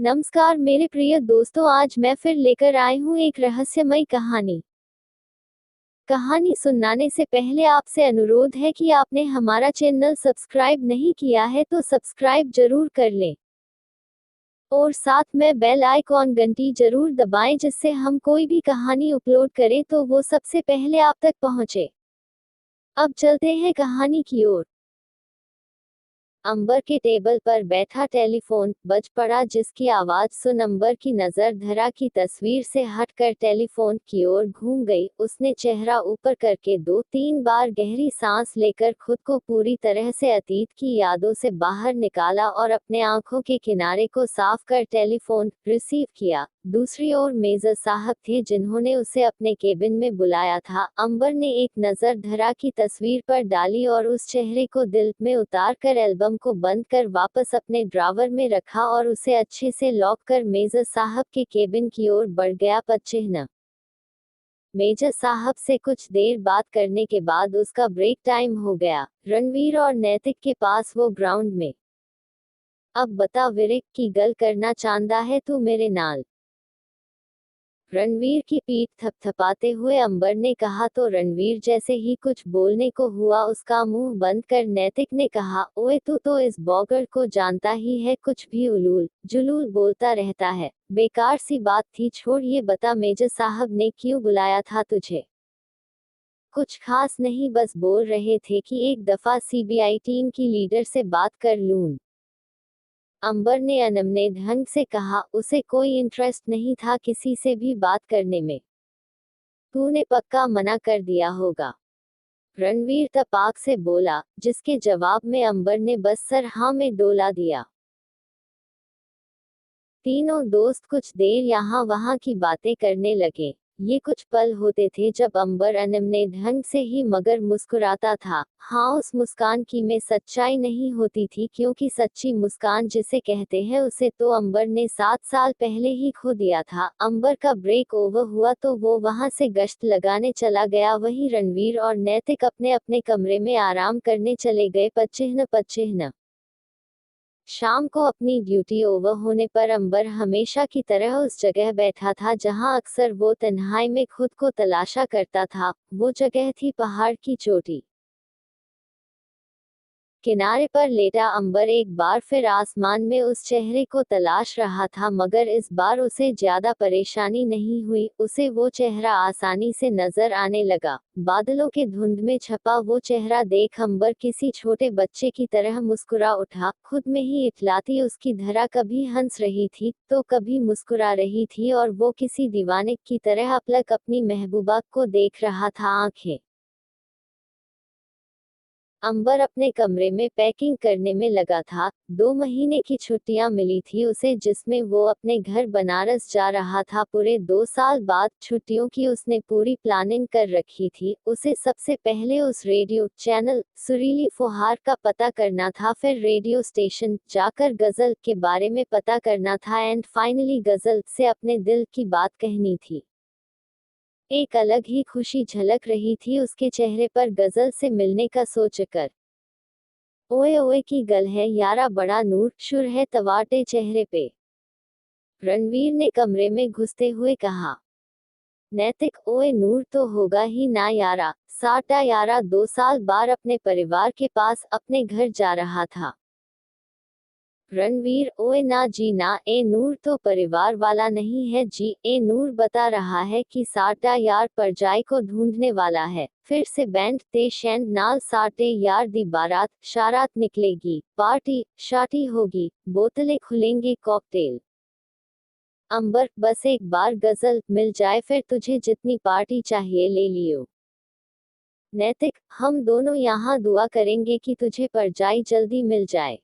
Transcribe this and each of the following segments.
नमस्कार मेरे प्रिय दोस्तों, आज मैं फिर लेकर आई हूँ एक रहस्यमयी कहानी। कहानी सुनाने से पहले आपसे अनुरोध है कि आपने हमारा चैनल सब्सक्राइब नहीं किया है तो सब्सक्राइब जरूर कर लें और साथ में बेल आइकॉन घंटी जरूर दबाएं, जिससे हम कोई भी कहानी अपलोड करें तो वो सबसे पहले आप तक पहुंचे। अब चलते हैं कहानी की ओर। अंबर के टेबल पर बैठा टेलीफोन बज पड़ा, जिसकी आवाज सुन अंबर की नजर धरा की तस्वीर से हटकर टेलीफोन की ओर घूम गई। उसने चेहरा ऊपर करके 2-3 बार गहरी सांस लेकर खुद को पूरी तरह से अतीत की यादों से बाहर निकाला और अपने आंखों के किनारे को साफ कर टेलीफोन रिसीव किया। दूसरी ओर मेजर साहब थे, जिन्होंने उसे अपने केबिन में बुलाया था। अंबर ने एक नजर धरा की तस्वीर पर डाली और उस चेहरे को दिल में उतार कर एल्बम को बंद कर वापस अपने ड्रावर में रखा और उसे अच्छे से लॉक कर मेजर साहब के केबिन की ओर बढ़ गया। पदचिह्न। मेजर साहब से कुछ देर बात करने के बाद उसका ब्रेक टाइम हो गया। रणवीर और नैतिक के पास वो ग्राउंड में। अब बता विवेक की गल करना चांदा है तू मेरे नाल? रणवीर की पीठ थपथपाते हुए अंबर ने कहा। तो रणवीर जैसे ही कुछ बोलने को हुआ, उसका मुंह बंद कर नैतिक ने कहा, ओए तू तो इस बॉगर को जानता ही है, कुछ भी उलूल जुलूल बोलता रहता है। बेकार सी बात थी, छोड़ ये बता मेजर साहब ने क्यों बुलाया था तुझे? कुछ खास नहीं, बस बोल रहे थे कि एक दफा सीबीआई टीम की लीडर से बात कर लूं। अंबर ने अनमने ढंग से कहा। उसे कोई इंटरेस्ट नहीं था किसी से भी बात करने में। तूने पक्का मना कर दिया होगा, रणवीर तपाक से बोला, जिसके जवाब में अंबर ने बस सर हाँ में डोला दिया। तीनों दोस्त कुछ देर यहाँ वहाँ की बातें करने लगे। ये कुछ पल होते थे जब अंबर अनमने ढंग से ही मगर मुस्कुराता था। हाँ, उस मुस्कान की में सच्चाई नहीं होती थी, क्योंकि सच्ची मुस्कान जिसे कहते हैं उसे तो अंबर ने 7 साल पहले ही खो दिया था। अंबर का ब्रेक ओवर हुआ तो वो वहां से गश्त लगाने चला गया। वहीं रणवीर और नैतिक अपने अपने कमरे में आराम करने चले गए। पदचिह्न। शाम को अपनी ड्यूटी ओवर होने पर अंबर हमेशा की तरह उस जगह बैठा था जहां अक्सर वो तन्हाई में खुद को तलाशा करता था। वो जगह थी पहाड़ की चोटी। किनारे पर लेटा अंबर एक बार फिर आसमान में उस चेहरे को तलाश रहा था, मगर इस बार उसे ज्यादा परेशानी नहीं हुई। उसे वो चेहरा आसानी से नजर आने लगा। बादलों के धुंध में छपा वो चेहरा देख अंबर किसी छोटे बच्चे की तरह मुस्कुरा उठा। खुद में ही इतलाती उसकी धरा कभी हंस रही थी तो कभी मुस्कुरा रही थी, और वो किसी दीवाने की तरह अपलक अपनी महबूबा को देख रहा था। आंखें अंबर अपने कमरे में पैकिंग करने में लगा था। 2 महीने की छुट्टियां मिली थी उसे, जिसमें वो अपने घर बनारस जा रहा था। पूरे 2 साल बाद छुट्टियों की उसने पूरी प्लानिंग कर रखी थी। उसे सबसे पहले उस रेडियो चैनल सुरीली फुहार का पता करना था, फिर रेडियो स्टेशन जाकर गजल के बारे में पता करना था, एंड फाइनली गजल से अपने दिल की बात कहनी थी। एक अलग ही खुशी झलक रही थी उसके चेहरे पर गजल से मिलने का सोचकर। ओए ओए की गल है यारा, बड़ा नूर शुर है तवाटे चेहरे पे, रणवीर ने कमरे में घुसते हुए कहा। नैतिक, ओए नूर तो होगा ही ना यारा, साटा यारा 2 साल बाद अपने परिवार के पास अपने घर जा रहा था। रणवीर, ओए ना जी ना, ए नूर तो परिवार वाला नहीं है जी, ए नूर बता रहा है कि साटा यार परजाई को ढूंढने वाला है। फिर से बैंड ते शैंड नाल साटे यार दी बारात शारात निकलेगी, पार्टी शाटी होगी, बोतलें खुलेंगी, कॉकटेल। अंबर, बस एक बार गजल मिल जाए, फिर तुझे जितनी पार्टी चाहिए ले लियो। नैतिक, हम दोनों यहाँ दुआ करेंगे कि तुझे परजाई जल्दी मिल जाए।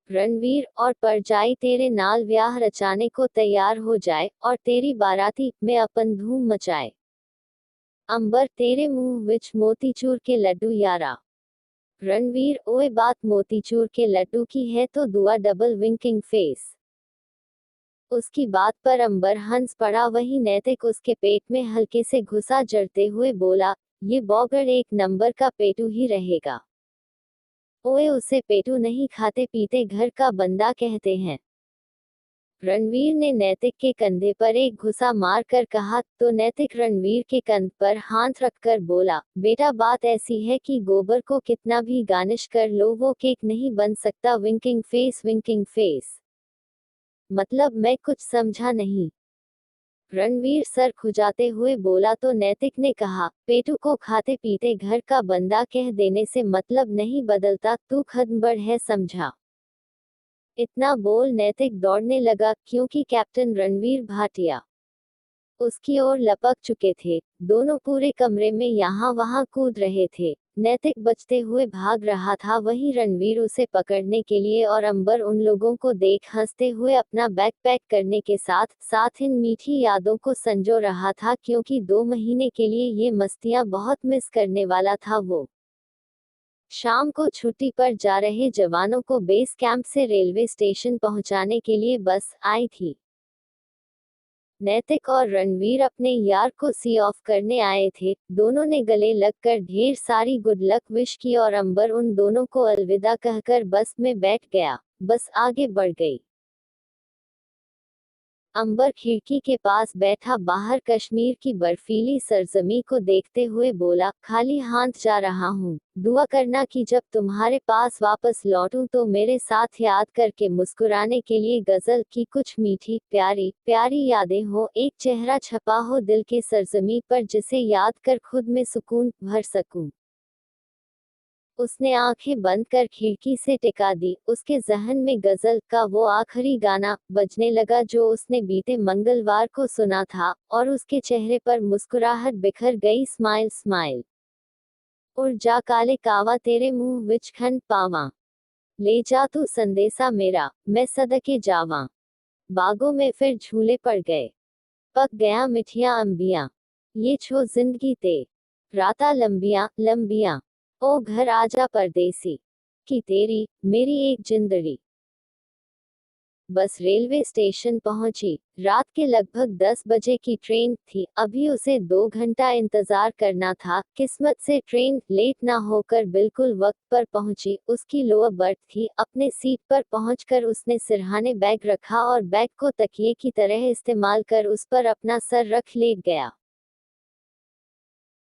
रणवीर, और परजाई तेरे नाल व्याह रचाने को तैयार हो जाए और तेरी बाराती में अपन धूम मचाए। अंबर, तेरे मुंह विच मोतीचूर के लड्डू यारा। रणवीर, ओए बात मोतीचूर के लड्डू की है तो दुआ डबल विंकिंग फेस। उसकी बात पर अंबर हंस पड़ा। वही नैतिक उसके पेट में हल्के से घुसा जड़ते हुए बोला, ये बॉगर एक नंबर का पेटू ही रहेगा। ओए, उसे पेटू नहीं, खाते पीते घर का बंदा कहते हैं। रणवीर ने नैतिक के कंधे पर एक घुसा मार कर कहा, तो नैतिक रणवीर के कंध पर हाथ रखकर बोला, बेटा बात ऐसी है कि गोबर को कितना भी गार्निश कर लो वो केक नहीं बन सकता। Winking face, winking face. मतलब मैं कुछ समझा नहीं। रणवीर सर खुजाते हुए बोला, तो नैतिक ने कहा, पेटू को खाते पीते घर का बंदा कह देने से मतलब नहीं बदलता, तू खदमबड़ है समझा। इतना बोल नैतिक दौड़ने लगा, क्योंकि कैप्टन रणवीर भाटिया उसकी ओर लपक चुके थे। दोनों पूरे कमरे में यहाँ वहाँ कूद रहे थे। नैतिक बचते हुए भाग रहा था, वहीं रणवीर उसे पकड़ने के लिए और अंबर उन लोगों को देख हंसते हुए अपना बैग पैक करने के साथ साथ इन मीठी यादों को संजो रहा था, क्योंकि 2 महीने के लिए ये मस्तियां बहुत मिस करने वाला था वो। शाम को छुट्टी पर जा रहे जवानों को बेस कैंप से रेलवे स्टेशन पहुंचाने के लिए बस आई थी। नैतिक और रणवीर अपने यार को सी ऑफ करने आए थे। दोनों ने गले लगकर ढेर सारी गुड लक विश की और अंबर उन दोनों को अलविदा कहकर बस में बैठ गया। बस आगे बढ़ गई। अंबर खिड़की के पास बैठा बाहर कश्मीर की बर्फीली सरजमी को देखते हुए बोला, खाली हाथ जा रहा हूँ। दुआ करना कि जब तुम्हारे पास वापस लौटूं तो मेरे साथ याद करके मुस्कुराने के लिए गजल की कुछ मीठी प्यारी प्यारी यादें हो, एक चेहरा छपा हो दिल के सरजमी पर जिसे याद कर खुद में सुकून भर सकूं। उसने आंखें बंद कर खिड़की से टिका दी। उसके जहन में गजल का वो आखिरी गाना बजने लगा जो उसने बीते मंगलवार को सुना था, और उसके चेहरे पर मुस्कुराहट बिखर गई। Smile smile. उड़ जा काले कावा तेरे मुंह विच खंड पावा, ले जा तू संदेशा मेरा, मैं सदके जावा। बागों में फिर झूले पड़ गए, पक गया मिठिया अंबिया, ये छो जिंदगी ते राता लंबिया लंबिया। ओ घर आजा परदेसी, कि तेरी मेरी एक जिंदड़ी। बस रेलवे स्टेशन पहुंची। रात के लगभग 10 बजे की ट्रेन थी। अभी उसे 2 घंटा इंतजार करना था। किस्मत से ट्रेन लेट ना होकर बिल्कुल वक्त पर पहुंची। उसकी लोअर बर्थ थी। अपने सीट पर पहुंचकर उसने सिरहाने बैग रखा और बैग को तकिए की तरह इस्तेमाल कर उस पर अपना सर रख लेट गया।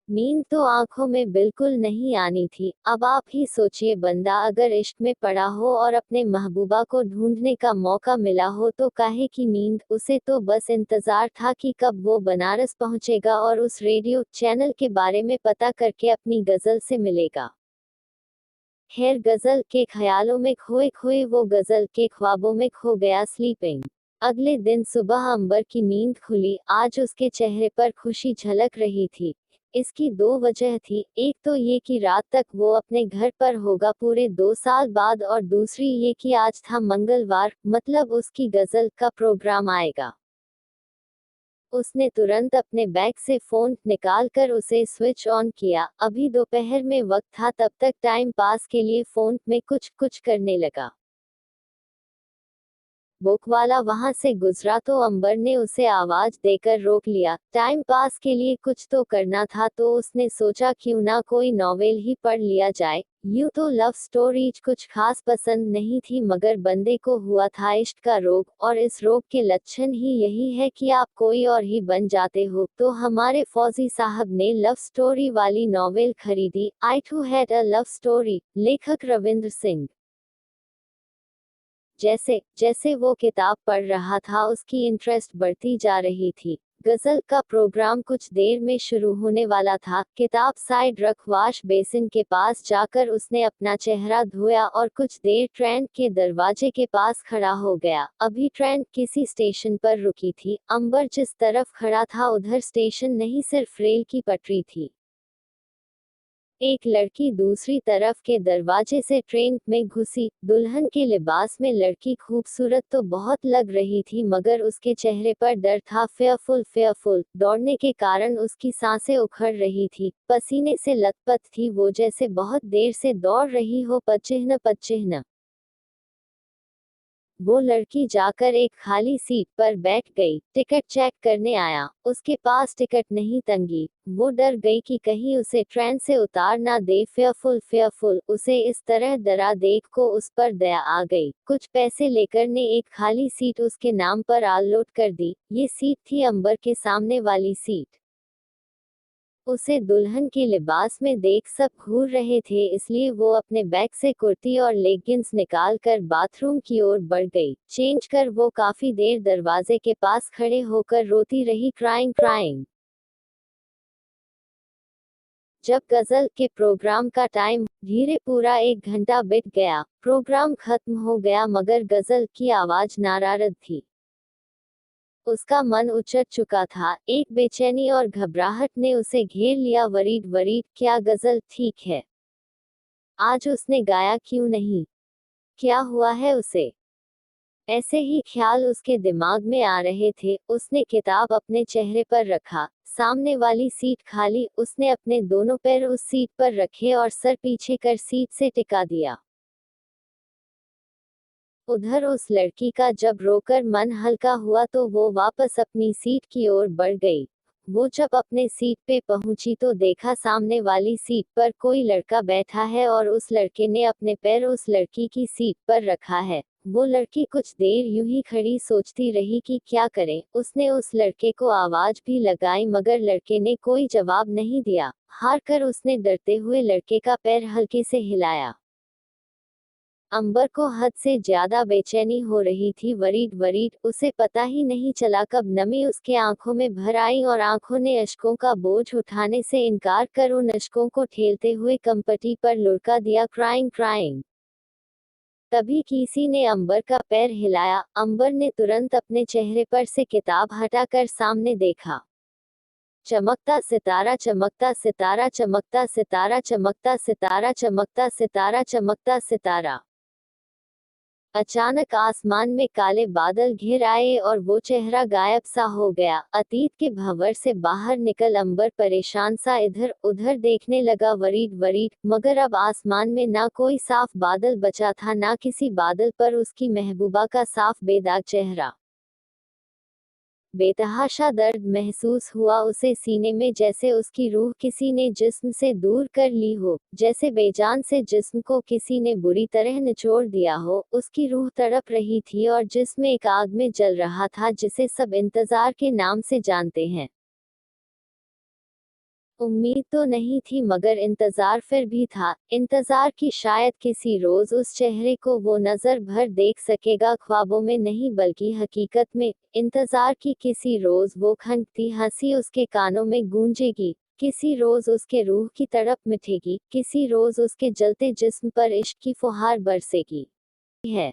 नींद तो आंखों में बिल्कुल नहीं आनी थी। अब आप ही सोचिए, बंदा अगर इश्क में पड़ा हो और अपने महबूबा को ढूंढने का मौका मिला हो तो काहे की नींद। उसे तो बस इंतजार था कि कब वो बनारस पहुंचेगा और उस रेडियो चैनल के बारे में पता करके अपनी गजल से मिलेगा। खैर, गजल के ख्यालों में खोए खोए वो गजल के ख्वाबों में खो गया। स्लीपिंग। अगले दिन सुबह अंबर की नींद खुली। आज उसके चेहरे पर खुशी झलक रही थी। इसकी 2 वजह थी। एक तो ये कि रात तक वो अपने घर पर होगा पूरे 2 साल बाद, और दूसरी ये कि आज था मंगलवार, मतलब उसकी गजल का प्रोग्राम आएगा। उसने तुरंत अपने बैग से फोन निकालकर उसे स्विच ऑन किया। अभी दोपहर में वक्त था, तब तक टाइम पास के लिए फोन में कुछ कुछ करने लगा। बुक वाला वहां से गुजरा तो अंबर ने उसे आवाज देकर रोक लिया। टाइम पास के लिए कुछ तो करना था, तो उसने सोचा क्यों ना कोई नॉवेल ही पढ़ लिया जाए। यूं तो लव स्टोरीज कुछ खास पसंद नहीं थी, मगर बंदे को हुआ था इश्क का रोग, और इस रोग के लक्षण ही यही है कि आप कोई और ही बन जाते हो। तो हमारे फौजी साहब ने लव स्टोरी वाली नॉवेल खरीदी। I too had a love story, लेखक रविंद्र सिंह। जैसे जैसे वो किताब पढ़ रहा था उसकी इंटरेस्ट बढ़ती जा रही थी। गजल का प्रोग्राम कुछ देर में शुरू होने वाला था। किताब साइड रख वॉश बेसिन के पास जाकर उसने अपना चेहरा धोया और कुछ देर ट्रेन के दरवाजे के पास खड़ा हो गया। अभी ट्रेन किसी स्टेशन पर रुकी थी। अंबर जिस तरफ खड़ा था उधर स्टेशन नहीं, सिर्फ रेल की पटरी थी। एक लड़की दूसरी तरफ के दरवाजे से ट्रेन में घुसी। दुल्हन के लिबास में लड़की खूबसूरत तो बहुत लग रही थी, मगर उसके चेहरे पर डर था। Fearful fearful. दौड़ने के कारण उसकी सांसें उखड़ रही थी, पसीने से लथपथ थी वो, जैसे बहुत देर से दौड़ रही हो। पदचिह्न पदचिह्न। वो लड़की जाकर एक खाली सीट पर बैठ गई। टिकट चेक करने आया, उसके पास टिकट नहीं तंगी। वो डर गई कि कहीं उसे ट्रेन से उतार ना दे। फेयरफुल उसे इस तरह डरा देख को उस पर दया आ गई। कुछ पैसे लेकर ने एक खाली सीट उसके नाम पर अलॉट कर दी। ये सीट थी अंबर के सामने वाली सीट। उसे दुल्हन के लिबास में देख सब घूर रहे थे, इसलिए वो अपने बैग से कुर्ती और लेगिंग्स निकाल कर बाथरूम की ओर बढ़ गई। चेंज कर वो काफी देर दरवाजे के पास खड़े होकर रोती रही, क्राइंग। जब गजल के प्रोग्राम का टाइम धीरे पूरा 1 घंटा बीत गया, प्रोग्राम खत्म हो गया मगर गजल की आवाज नारारद थी। उसका मन उचट चुका था। एक बेचैनी और घबराहट ने उसे घेर लिया। वरीड क्या गजल ठीक है? आज उसने गाया क्यों नहीं? क्या हुआ है उसे? ऐसे ही ख्याल उसके दिमाग में आ रहे थे। उसने किताब अपने चेहरे पर रखा। सामने वाली सीट खाली। उसने अपने दोनों पैर उस सीट पर रखे और सर पीछे कर सीट से टिका दिया। उधर उस लड़की का जब रोकर मन हल्का हुआ तो वो वापस अपनी सीट की ओर बढ़ गई। वो जब अपने सीट पे पहुंची तो देखा सामने वाली सीट पर कोई लड़का बैठा है और उस लड़के ने अपने पैर उस लड़की की सीट पर रखा है। वो लड़की कुछ देर यूं ही खड़ी सोचती रही कि क्या करे। उसने उस लड़के को आवाज भी लगाई मगर लड़के ने कोई जवाब नहीं दिया। हार कर उसने डरते हुए लड़के का पैर हल्के से हिलाया। अंबर को हद से ज्यादा बेचैनी हो रही थी। वरीड उसे पता ही नहीं चला कब नमी उसके आंखों में भर आई और आंखों ने अश्कों का बोझ उठाने से इनकार कर उन अश्कों को ठेलते हुए कंपटी पर लुढ़का दिया, क्राइंग। तभी किसी ने अंबर का पैर हिलाया। अंबर ने तुरंत अपने चेहरे पर से किताब हटाकर सामने देखा। चमकता सितारा चमकता सितारा चमकता सितारा चमकता सितारा चमकता सितारा चमकता सितारा। अचानक आसमान में काले बादल घिर आए और वो चेहरा गायब सा हो गया। अतीत के भंवर से बाहर निकल अंबर परेशान सा इधर उधर देखने लगा। वरीड मगर अब आसमान में ना कोई साफ बादल बचा था, ना किसी बादल पर उसकी महबूबा का साफ बेदाग चेहरा। बेतहाशा दर्द महसूस हुआ उसे सीने में, जैसे उसकी रूह किसी ने जिस्म से दूर कर ली हो, जैसे बेजान से जिस्म को किसी ने बुरी तरह निचोड़ दिया हो। उसकी रूह तड़प रही थी और जिस्म एक आग में जल रहा था जिसे सब इंतजार के नाम से जानते हैं। उम्मीद तो नहीं थी मगर इंतजार फिर भी था। इंतजार की शायद किसी रोज उस चेहरे को वो नजर भर देख सकेगा, ख्वाबों में नहीं बल्कि हकीकत में। इंतजार की किसी रोज वो खनकती हंसी उसके कानों में गूंजेगी। किसी रोज उसके रूह की तड़प मिटेगी। किसी रोज उसके जलते जिस्म पर इश्क की फुहार बरसेगी। है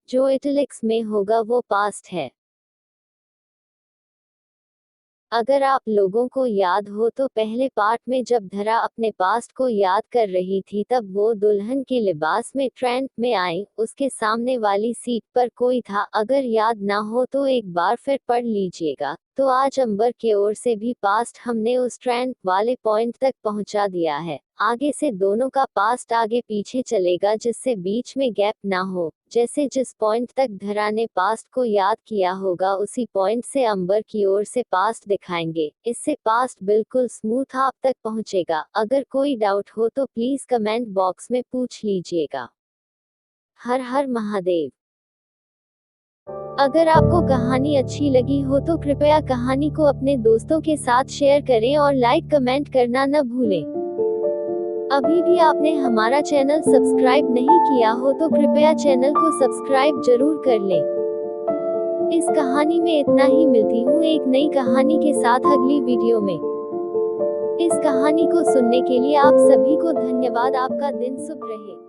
जो इटलिक्स में होगा वो पास्ट है। अगर आप लोगों को याद हो तो पहले पार्ट में जब धरा अपने पास्ट को याद कर रही थी तब वो दुल्हन के लिबास में ट्रेन में आई। उसके सामने वाली सीट पर कोई था। अगर याद ना हो तो एक बार फिर पढ़ लीजिएगा। तो आज अंबर के ओर से भी पास्ट हमने उस ट्रेन वाले पॉइंट तक पहुंचा दिया है। आगे से दोनों का पास्ट आगे पीछे चलेगा जिससे बीच में गैप ना हो। जैसे जिस पॉइंट तक धरा ने पास्ट को याद किया होगा उसी पॉइंट से अंबर की ओर से पास्ट दिखाएंगे। इससे पास्ट बिल्कुल स्मूथ आप तक पहुंचेगा। अगर कोई डाउट हो तो प्लीज कमेंट बॉक्स में पूछ लीजिएगा। हर हर महादेव। अगर आपको कहानी अच्छी लगी हो तो कृपया कहानी को अपने दोस्तों के साथ शेयर करें और लाइक कमेंट करना न भूलें। अभी भी आपने हमारा चैनल सब्सक्राइब नहीं किया हो तो कृपया चैनल को सब्सक्राइब जरूर कर लें। इस कहानी में इतना ही। मिलती हूँ एक नई कहानी के साथ अगली वीडियो में। इस कहानी को सुनने के लिए आप सभी को धन्यवाद। आपका दिन शुभ रहे।